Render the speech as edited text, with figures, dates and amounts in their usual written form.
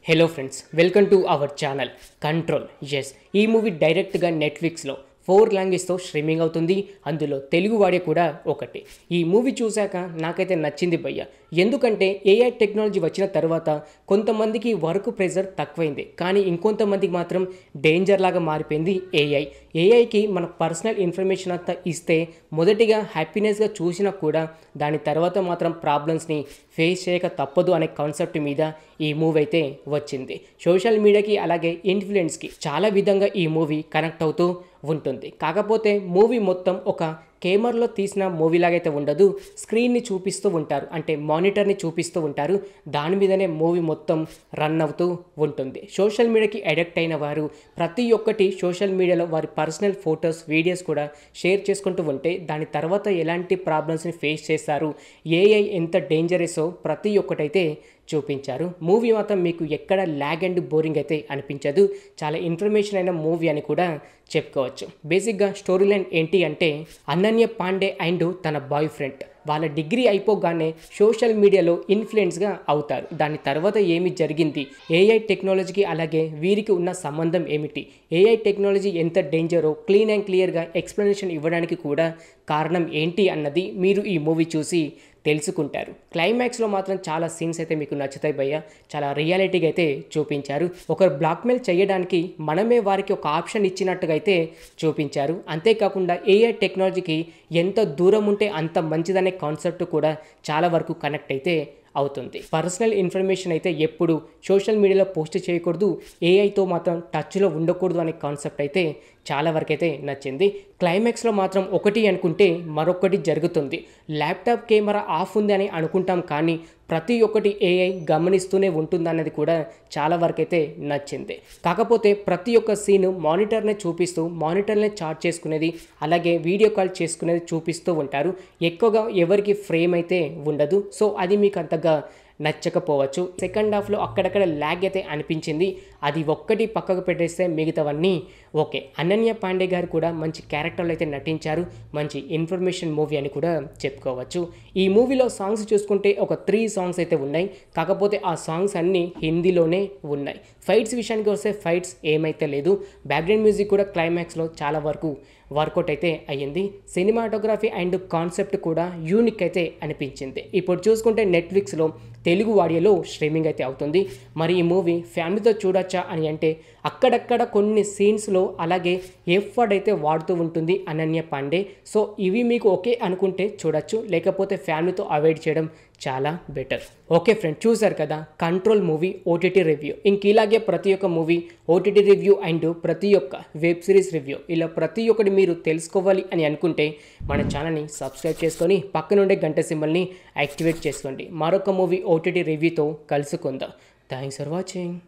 Hello friends, welcome to our channel control. Yes, ఈ movie డైరెక్ట్గా నెట్ఫ్లిక్స్లో 4 లాంగ్వేజ్తో స్ట్రీమింగ్ అవుతుంది. అందులో తెలుగు వాడే కూడా ఒకటి. ఈ మూవీ చూశాక నాకైతే నచ్చింది భయ్య. ఎందుకంటే ఏఐ టెక్నాలజీ వచ్చిన తర్వాత కొంతమందికి వర్క్ ప్రెజర్ తక్కువైంది, కానీ ఇంకొంతమందికి మాత్రం డేంజర్ లాగా మారిపోయింది ఏఐకి మన పర్సనల్ ఇన్ఫర్మేషన్ అంతా ఇస్తే మొదటిగా హ్యాపీనెస్గా చూసినా కూడా దాని తర్వాత మాత్రం ప్రాబ్లమ్స్ని ఫేస్ చేయక తప్పదు అనే కాన్సెప్ట్ మీద ఈ మూవీ అయితే వచ్చింది. సోషల్ మీడియాకి అలాగే ఇన్ఫ్లుయెన్స్కి చాలా విధంగా ఈ మూవీ కనెక్ట్ అవుతూ ఉంటుంది. కాకపోతే మూవీ మొత్తం ఒక కెమెరాలో తీసిన మూవీ లాగైతే ఉండదు. స్క్రీన్ని చూపిస్తూ ఉంటారు, అంటే మానిటర్ని చూపిస్తూ ఉంటారు. దాని మీదనే మూవీ మొత్తం రన్ అవుతూ ఉంటుంది. సోషల్ మీడియాకి అడిక్ట్ అయిన వారు ప్రతి ఒక్కటి సోషల్ మీడియాలో వారి పర్సనల్ ఫొటోస్, వీడియోస్ కూడా షేర్ చేసుకుంటూ ఉంటే దాని తర్వాత ఎలాంటి ప్రాబ్లమ్స్ని ఫేస్ చేస్తారు, ఏఐ ఎంత డేంజరసో ప్రతి ఒక్కటైతే చూపించారు. మూవీ మాత్రం మీకు ఎక్కడ ల్యాగ్ అండ్ బోరింగ్ అయితే అనిపించదు. చాలా ఇన్ఫర్మేషన్ అయిన మూవీ అని కూడా చెప్పుకోవచ్చు. బేసిక్గా స్టోరీ లైన్ ఏంటి అంటే, అనన్య పాండే అండ్ తన బాయ్ ఫ్రెండ్ వాళ్ళ డిగ్రీ అయిపోగానే సోషల్ మీడియాలో ఇన్ఫ్లుయెన్స్గా అవుతారు. దాని తర్వాత ఏమి జరిగింది, ఏఐ టెక్నాలజీకి అలాగే వీరికి ఉన్న సంబంధం ఏమిటి, ఏఐ టెక్నాలజీ ఎంత డేంజరో క్లీన్ అండ్ క్లియర్గా ఎక్స్ప్లెనేషన్ ఇవ్వడానికి కూడా కారణం ఏంటి అన్నది మీరు ఈ మూవీ చూసి తెలుసుకుంటారు. క్లైమాక్స్లో మాత్రం చాలా సీన్స్ అయితే మీకు నచ్చుతాయి భయ్య. చాలా రియాలిటీగా అయితే చూపించారు. ఒకరు బ్లాక్మెయిల్ చేయడానికి మనమే వారికి ఒక ఆప్షన్ ఇచ్చినట్టుగా అయితే చూపించారు. అంతేకాకుండా ఏఐ టెక్నాలజీకి ఎంత దూరం ఉంటే అంత మంచిదనే కాన్సెప్ట్ కూడా చాలా వరకు కనెక్ట్ అయితే అవుతుంది. పర్సనల్ ఇన్ఫర్మేషన్ అయితే ఎప్పుడు సోషల్ మీడియాలో పోస్ట్ చేయకూడదు, ఏఐతో మాత్రం టచ్లో ఉండకూడదు అనే కాన్సెప్ట్ అయితే చాలా వరకు అయితే నచ్చింది. క్లైమాక్స్లో మాత్రం ఒకటి అనుకుంటే మరొకటి జరుగుతుంది. ల్యాప్టాప్ కెమెరా ఆఫ్ ఉంది అని అనుకుంటాం, కానీ ప్రతి ఒక్కటి ఏఐ గమనిస్తూనే ఉంటుందన్నది కూడా చాలా వరకు అయితే నచ్చింది. కాకపోతే ప్రతి ఒక్క సీను మానిటర్నే చూపిస్తూ మానిటర్నే చాట్ చేసుకునేది అలాగే వీడియో కాల్ చేసుకునేది చూపిస్తూ ఉంటారు. ఎక్కువగా ఎవరికి ఫ్రేమ్ అయితే ఉండదు. సో అది మీకు అంతగా నచ్చకపోవచ్చు. సెకండ్ హాఫ్లో అక్కడక్కడ ల్యాగ్ అయితే అనిపించింది. అది ఒక్కటి పక్కకు పెట్టేస్తే మిగతావన్నీ ఓకే. అనన్య పాండే గారు కూడా మంచి క్యారెక్టర్లు అయితే నటించారు. మంచి ఇన్ఫర్మేషన్ మూవీ అని కూడా చెప్పుకోవచ్చు. ఈ మూవీలో సాంగ్స్ చూసుకుంటే ఒక 3 సాంగ్స్ అయితే ఉన్నాయి. కాకపోతే ఆ సాంగ్స్ అన్నీ హిందీలోనే ఉన్నాయి. ఫైట్స్ విషయానికి వస్తే ఫైట్స్ ఏమైతే లేదు. బ్యాక్గ్రౌండ్ మ్యూజిక్ కూడా క్లైమాక్స్లో చాలా వరకు వర్కౌట్ అయితే అయ్యింది. సినిమాటోగ్రఫీ అండ్ కాన్సెప్ట్ కూడా యూనిక్ అయితే అనిపించింది. ఇప్పుడు చూసుకుంటే నెట్ఫ్లిక్స్లో తెలుగు ఆడియోలో స్ట్రీమింగ్ అయితే అవుతుంది. మరి ఈ మూవీ ఫ్యామిలీతో చూడొచ్చా అని అంటే అక్కడక్కడ కొన్ని సీన్స్లో అలాగే ఎఫ్ వర్డ్ అయితే వాడుతూ ఉంటుంది అనన్య పాండే. సో ఇవి మీకు ఓకే అనుకుంటే చూడొచ్చు, లేకపోతే ఫ్యామిలీతో అవాయిడ్ చేయడం చాలా బెటర్. ఓకే ఫ్రెండ్, చూసారు కదా కంట్రోల్ మూవీ ఓటీటీ రివ్యూ. ఇంక ఇలాగే ప్రతి ఒక్క మూవీ ఓటీటీ రివ్యూ అండ్ ప్రతి ఒక్క వెబ్ సిరీస్ రివ్యూ ఇలా ప్రతి ఒక్కటి మీరు తెలుసుకోవాలి అని అనుకుంటే మన ఛానల్ని సబ్స్క్రైబ్ చేసుకొని పక్కనుండే గంట సింబల్ని యాక్టివేట్ చేసుకోండి. మరొక మూవీ ఓటీటీ రివ్యూతో కలుసుకుందాం. Thanks for watching.